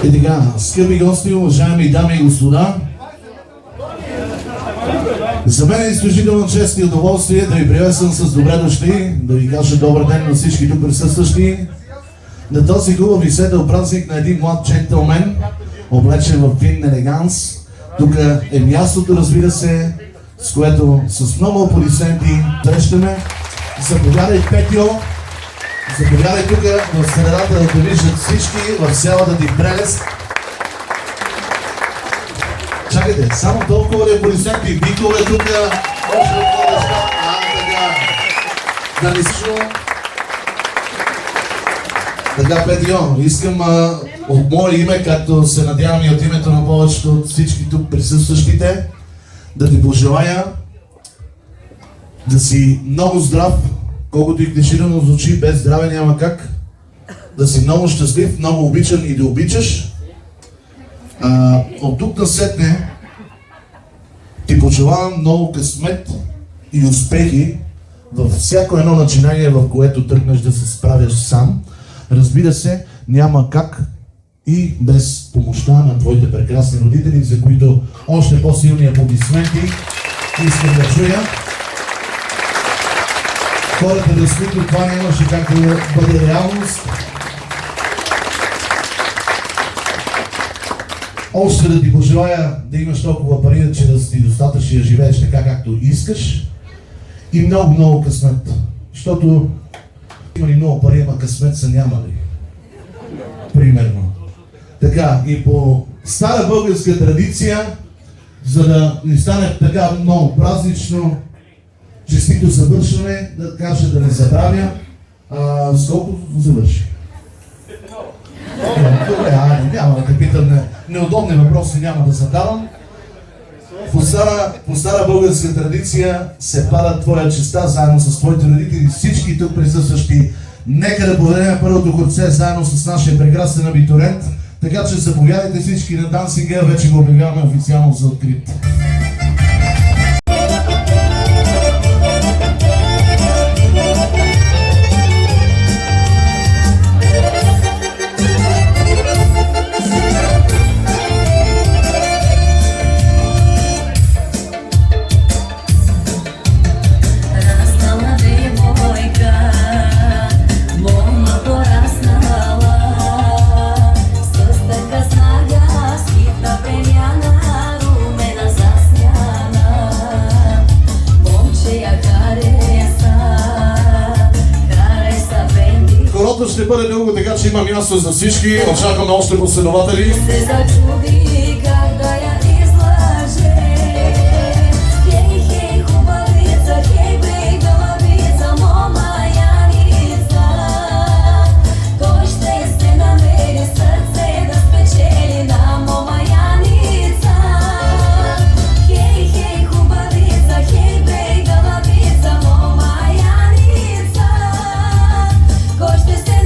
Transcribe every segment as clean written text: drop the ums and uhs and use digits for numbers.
И така, скъпи гости, уважаеми дами и господа, за мен е изключително чест и удоволствие да ви приветствам с добре дошли, да ви кажа добър ден на всички тук присъстващи на този хубав и светъл празник на един млад джентълмен, облечен в фин елеганс. Тук е мястото, разбира се, с което с много аплодисменти срещаме. Заповядай, Петьо! Заповядай тук в средата да те виждат всички, в цялата ти прелест. Чакайте, само толкова ли аплодисменти, викове тук, още такова неща, така, да не слушам. Така, Петьо, искам от мое име, както се надявам и от името на повечето от всички тук присъстващите, да ти пожелая да си много здрав, колкото и клиширано звучи, без здраве няма как, да си много щастлив, много обичан и да обичаш. От тук насетне ти пожелавам много късмет и успехи във всяко едно начинание, в което тръгнеш да се справяш сам. Разбира се, няма как и без помощта на твоите прекрасни родители, за които още по-силни аплодисменти искам да чуя. Хората, без които това нямаше как да бъде реалност. Още да ти пожелая да имаш толкова пари, че да си достатъчно да живееш така както искаш. И много късмет. Защото има ли много пари, ама късмет са нямали. Примерно. Така, и по стара българска традиция, за да ни стане така много празнично, честито завършване, да кажа да не забравя, с колко завърши. Добре, няма да те питам неудобни въпроси, няма да задавам. По стара българска традиция се пада твоя честа, заедно с твоите родители, всички тук присъстващи. Нека да поведем първото курце заедно с нашия прекрасен абитуриент. Така че заповядайте всички на дансинга, вече го обявяваме официално за открит. Ще бъде дълго, така че има място за всички. Очакваме още последователи.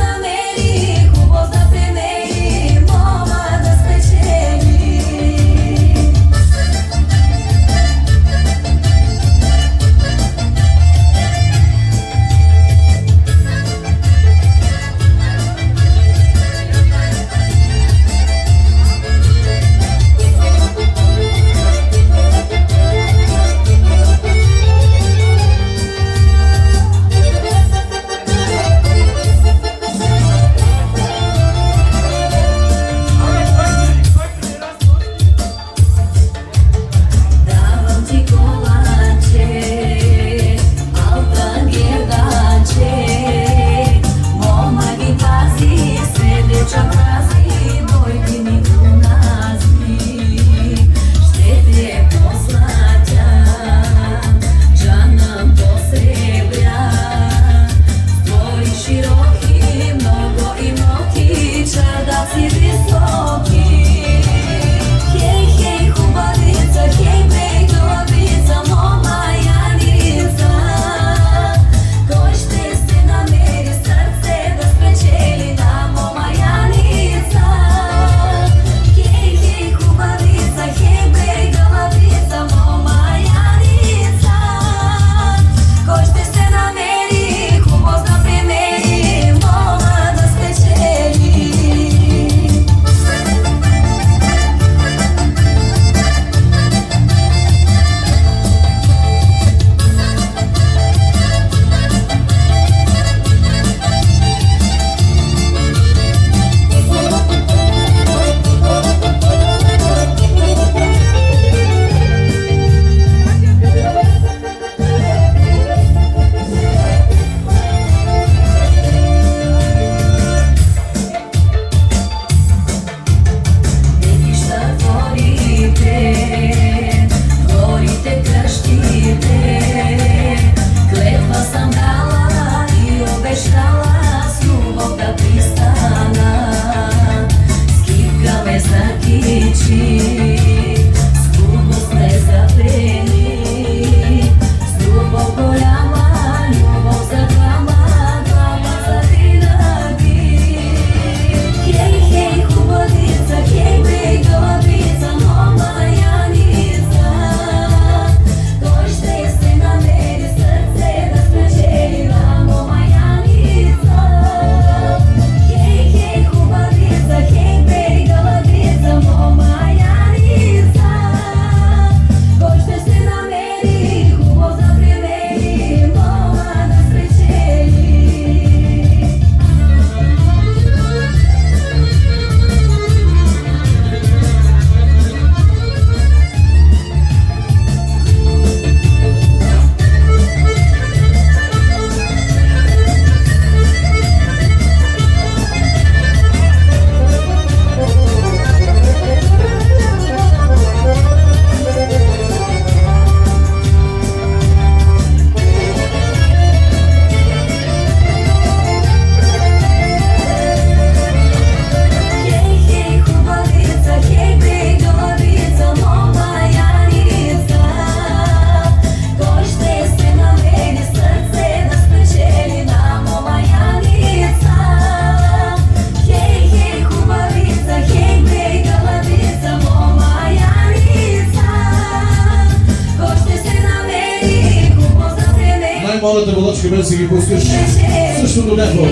Nameri, hubo za premeri, moma da spečeli. моля те, Володче, без да ги пускаш също до небо.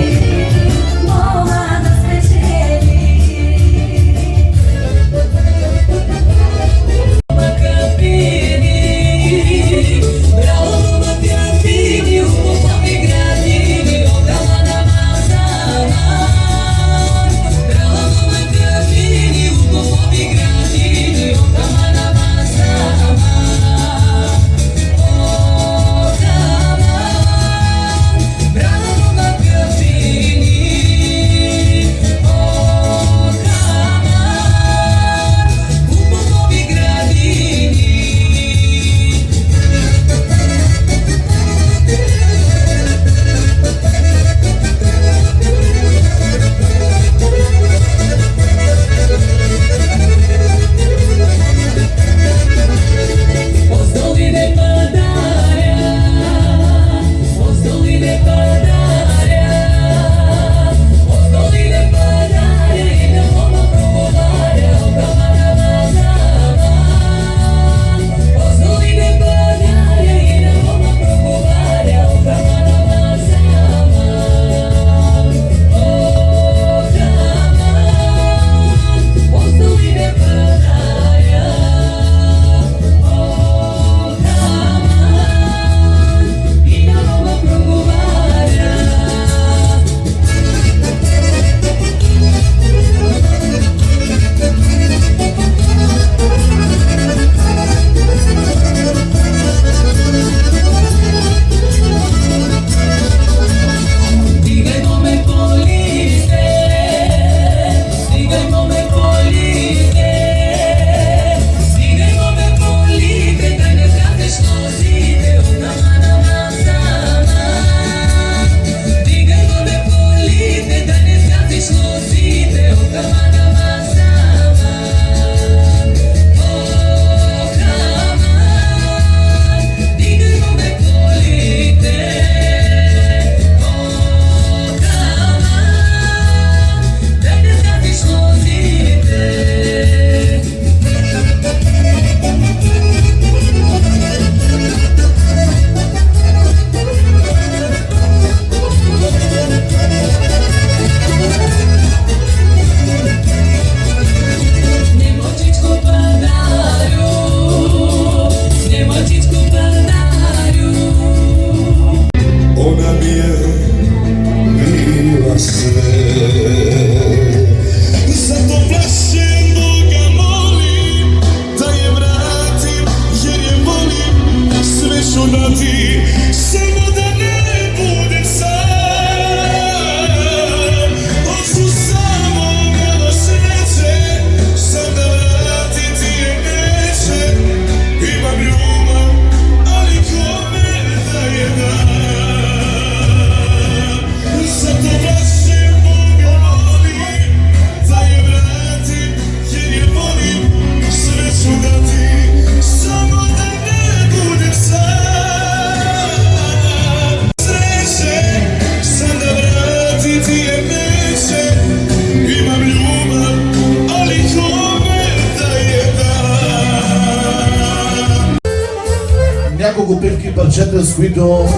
Няколко пивки и парчета, с които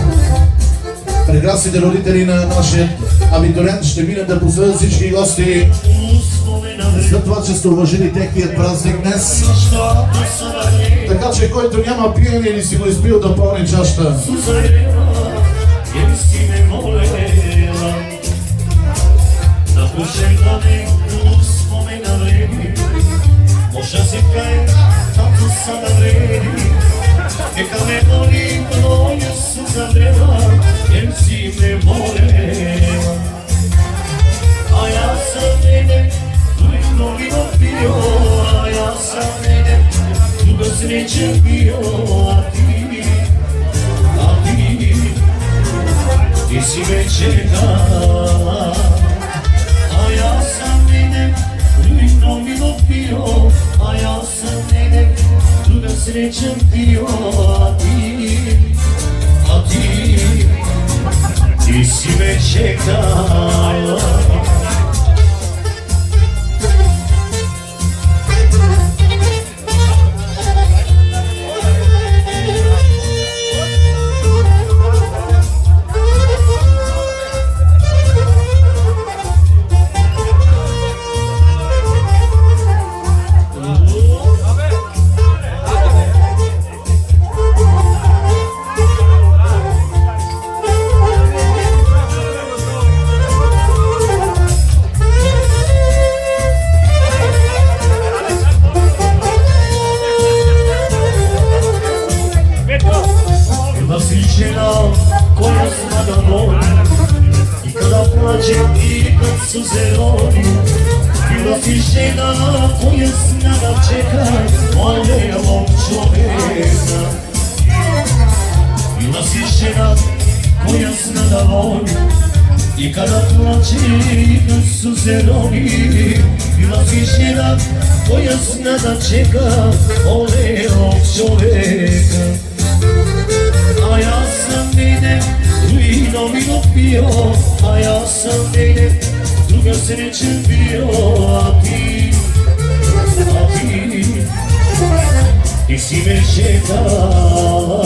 прекрасните родители на нашия абитуриент ще минат да поздравят всички гости за това, че сте уважили техният празник днес. Така че който няма пиене или си го изпил да пълни чашата. Neka me boli tvoju suza vrela, jer si me volela. A ja sam mene, tvojih mnogima bio, a ja sam mene, dugo sreće bio, a ti si me čekala. A ja sam mene, tvojih mnogima bio, a ja sam mene, srećan bio, a ti si me čekala. suze roni. Bila si žena koja zna da čeka voljevog čovjeka. Bila si žena koja zna da voli i kada plače i kad suze roni. Bila si žena koja zna da čeka voljevog čovjeka. A ja sam negdje vino pio, a ja sam negdje druga sreće bio, a ti si me čekala.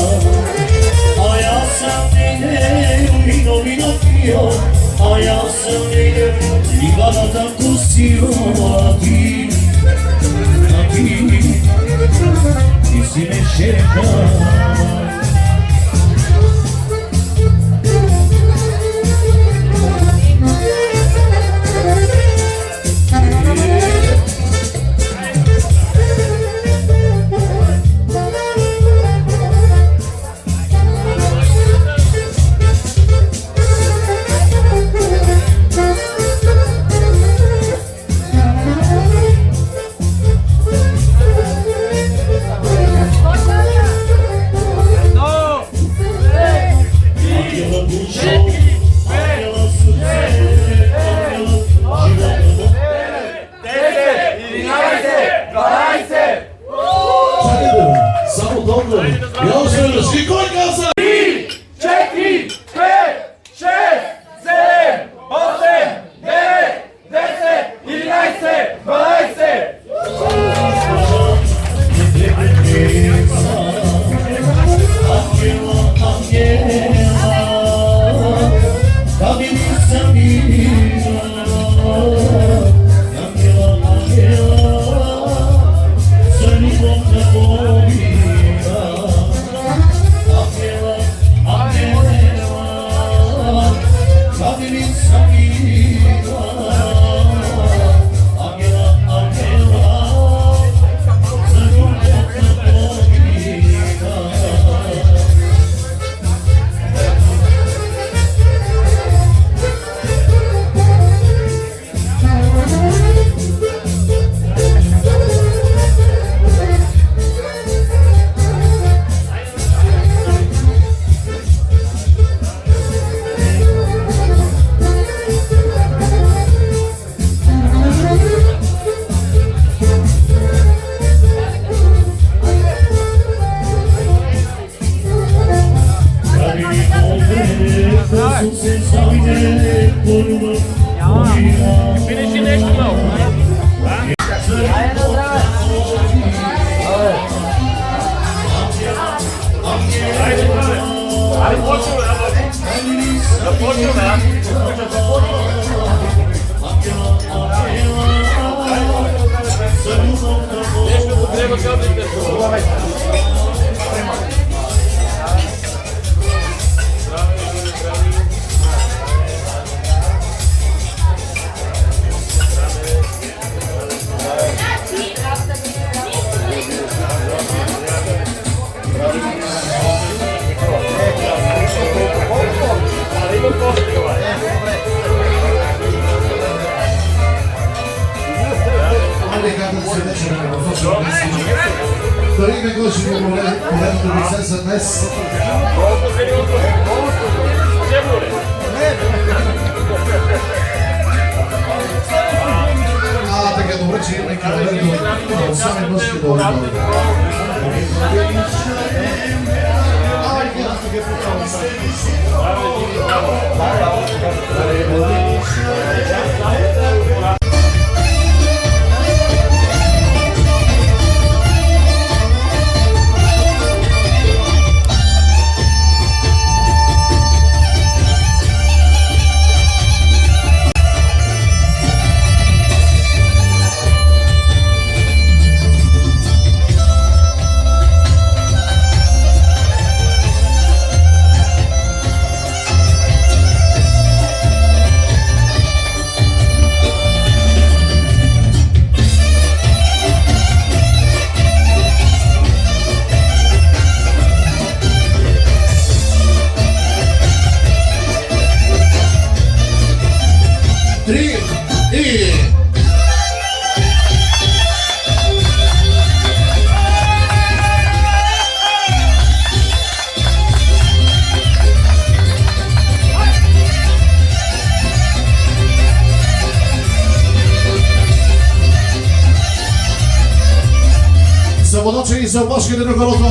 A ja sam negdje vino pio, a ja sam negdje Ivana tako sio, a ti si me čekala. Samo dobro. Ja uzmem da svi koji kaza! 3, 4, 5, 6, 7, 8, 9, 10, 11, 12. Finish next now. Дори не го ще го полезно лице за днес. Така добре, че имаме кавалер до сами мъжки долу. водачи и за опашките на колото.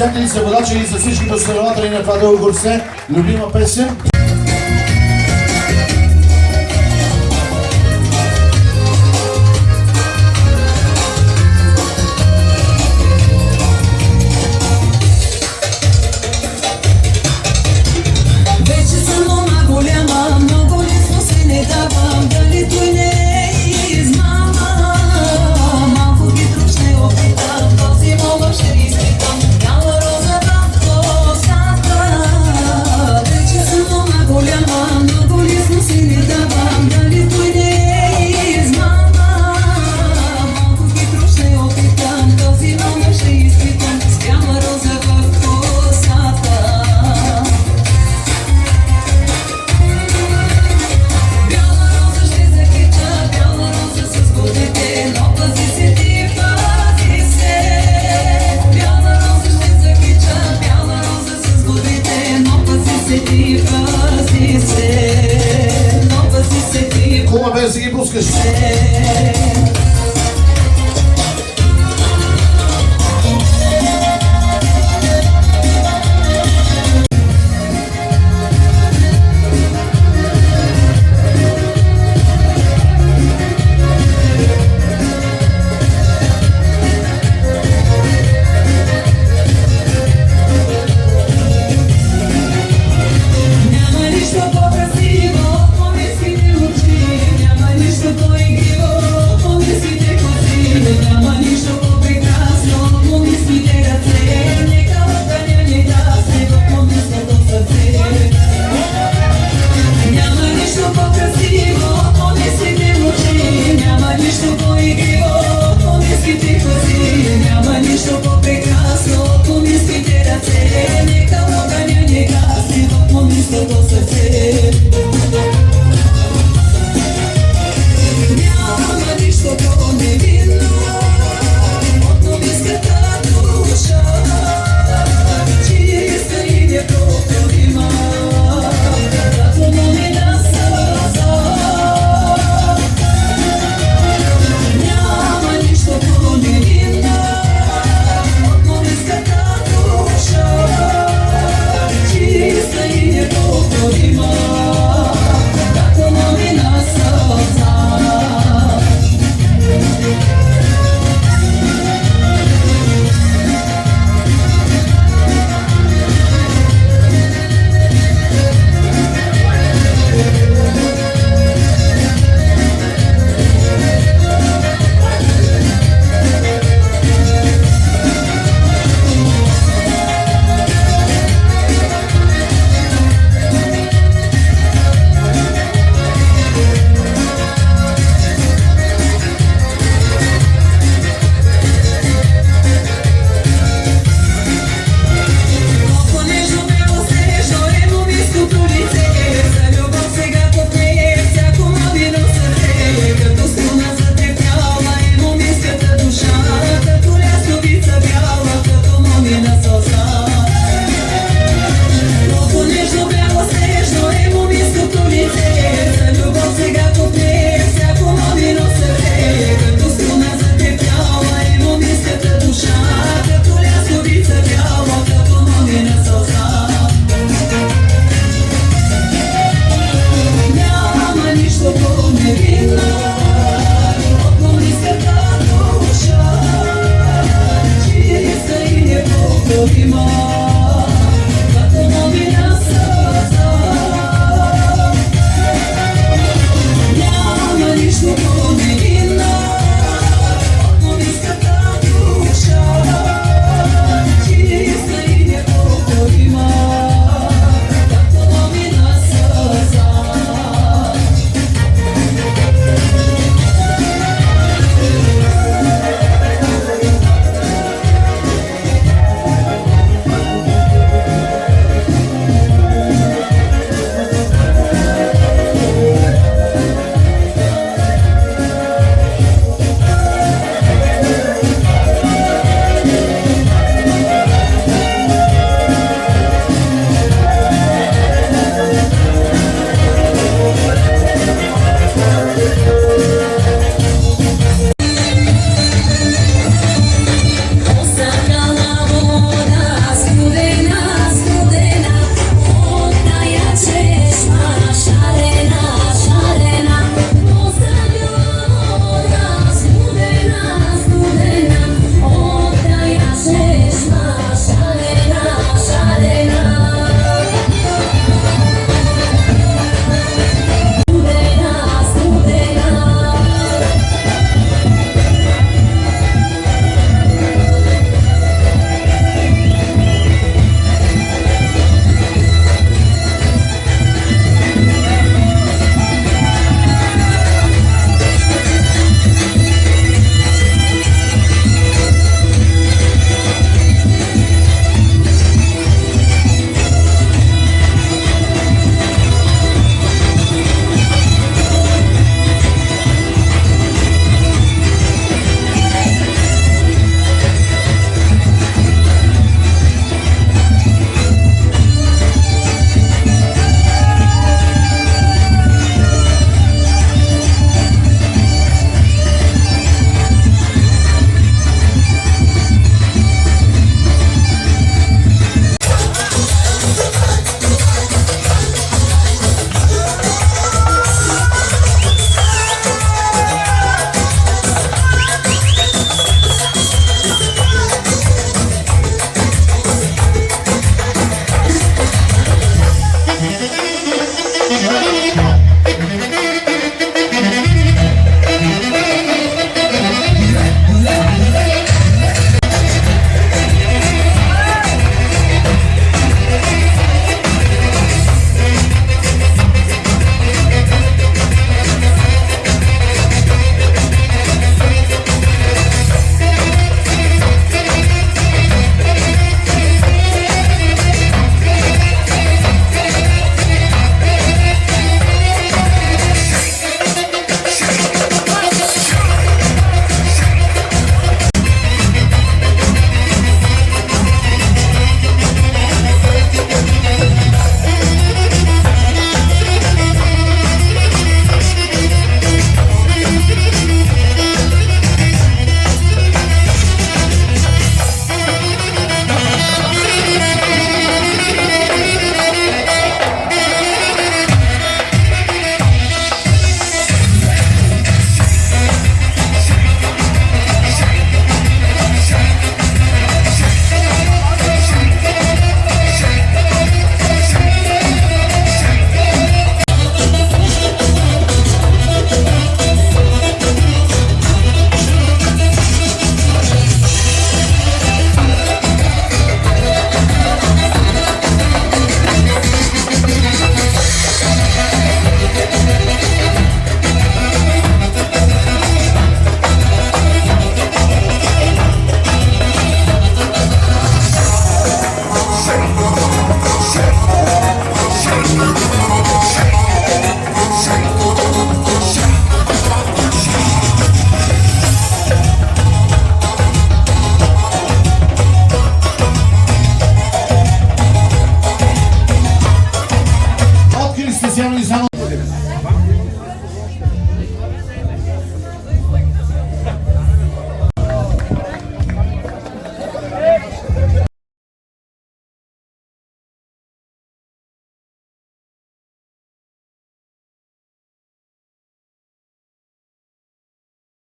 слушатели, събодачи и за всички последователи на това дълго горсе. Любима песен. Хубаво бе да си ги пускаш.